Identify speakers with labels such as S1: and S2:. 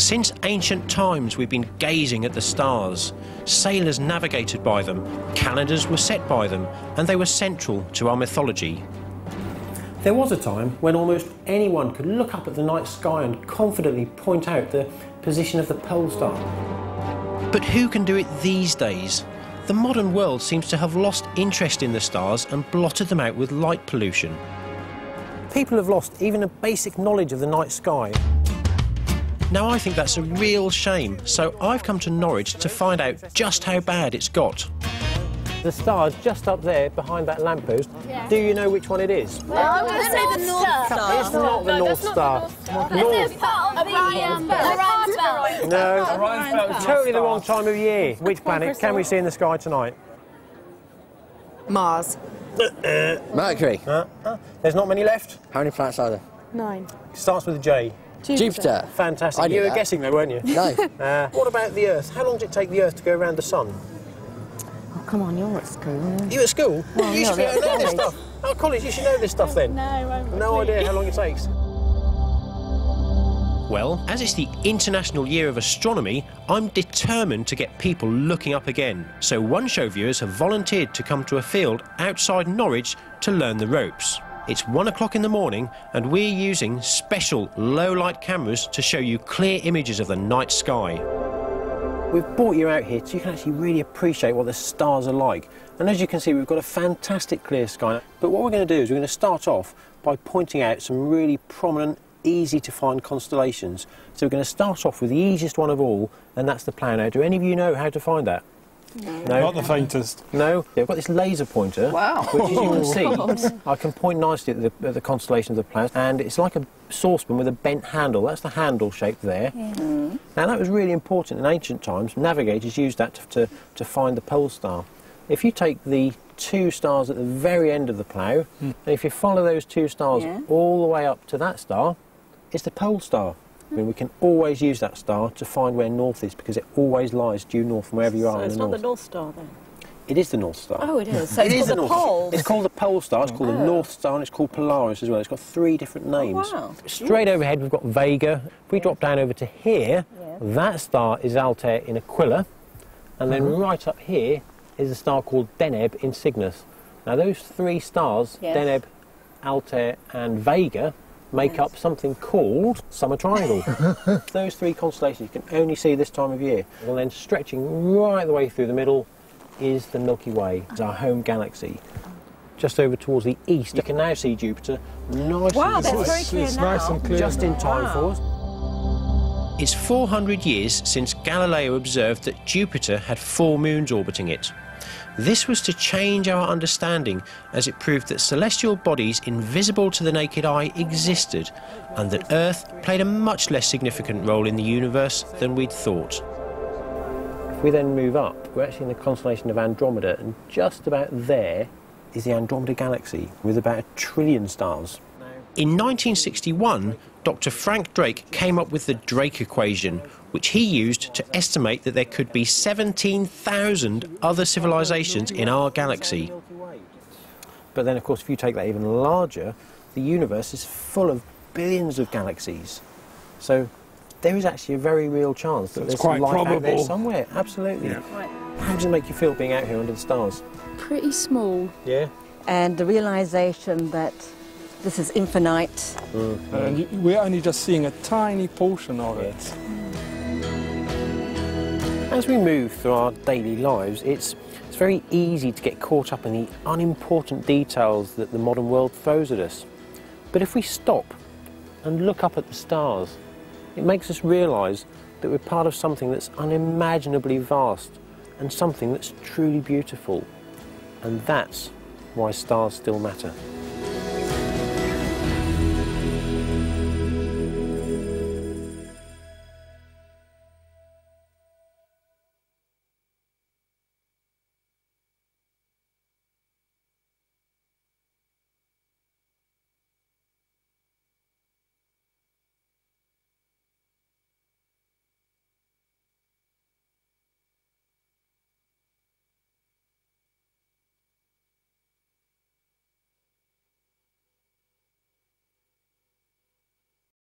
S1: Since ancient times we've been gazing at the stars. Sailors navigated by them, calendars were set by them, and they were central to our mythology. There was a time when almost anyone could look up at the night sky and confidently point out the position of the pole star. But who can do it these days? The modern world seems to have lost interest in the stars and blotted them out with light pollution. People have lost even a basic knowledge of the night sky. Now I think that's a real shame, so I've come to Norwich to find out just how bad it's got. The star's just up there behind that lamppost. Yeah. Do you know which one it is?
S2: Well, I'm going to say the North Star.
S1: It's not the North Star.
S2: It's part of Orion's belt.
S1: No, totally the wrong time of year. Which planet can we see in the sky tonight?
S3: Mars.
S4: Mercury.
S1: There's not many left.
S4: How many planets are there?
S3: 9.
S1: Starts with a J.
S4: Jupiter.
S1: Fantastic. You were guessing though, weren't you?
S4: No.
S1: What about the Earth? How long does it take the Earth to go around the Sun?
S3: Oh, come on, you're at school.
S1: You at school?
S3: Well,
S1: you should know this stuff. Oh, college, you should know this stuff then. No idea how long it takes. Well, as it's the International Year of Astronomy, I'm determined to get people looking up again. So One Show viewers have volunteered to come to a field outside Norwich to learn the ropes. It's 1 o'clock in the morning and we're using special low-light cameras to show you clear images of the night sky. We've brought you out here so you can actually really appreciate what the stars are like. And as you can see, we've got a fantastic clear sky. But what we're going to do is we're going to start off by pointing out some really prominent, easy-to-find constellations. So we're going to start off with the easiest one of all, and that's the Plough. Now, do any of you know how to find that?
S3: No.
S5: Not the faintest.
S1: No? Yeah, I've got this laser pointer, which as you can see, I can point nicely at the constellation of the Plough, and it's like a saucepan with a bent handle. That's the handle shape there. Yeah. Now, that was really important in ancient times. Navigators used that to find the pole star. If you take the 2 stars at the very end of the Plough, and if you follow those 2 stars all the way up to that star, it's the pole star. I mean, we can always use that star to find where north is because it always lies due north from wherever you are in the north.
S3: So it's not the North Star then?
S1: It is the North Star.
S3: Oh, it is. So it's called the pole.
S1: It's called the pole star, it's called the North Star, and it's called Polaris as well. It's got 3 different names.
S3: Oh, wow.
S1: Straight overhead we've got Vega. If we drop down over to here, that star is Altair in Aquila, and then right up here is a star called Deneb in Cygnus. Now those 3 stars, Deneb, Altair and Vega, make up something called Summer Triangle. Those 3 constellations you can only see this time of year. And then stretching right the way through the middle is the Milky Way. It's our home galaxy. Just over towards the east, you can now see Jupiter nice
S3: and that's very clear
S5: it's
S3: now.
S5: nice and clear.
S1: Just in time for us. It's 400 years since Galileo observed that Jupiter had 4 moons orbiting it. This was to change our understanding as it proved that celestial bodies invisible to the naked eye existed and that Earth played a much less significant role in the universe than we'd thought. If we then move up, we're actually in the constellation of Andromeda, and just about there is the Andromeda Galaxy with about 1 trillion stars. In 1961, Dr. Frank Drake came up with the Drake equation, which he used to estimate that there could be 17,000 other civilizations in our galaxy. But then, of course, if you take that even larger, the universe is full of billions of galaxies. So there is actually a very real chance that there's life out there somewhere. Absolutely. Yeah. How does it make you feel being out here under the stars?
S6: Pretty small.
S1: Yeah.
S6: And the realization that this is infinite.
S5: We're only just seeing a tiny portion of it.
S1: As we move through our daily lives, it's very easy to get caught up in the unimportant details that the modern world throws at us. But if we stop and look up at the stars, it makes us realise that we're part of something that's unimaginably vast and something that's truly beautiful. And that's why stars still matter.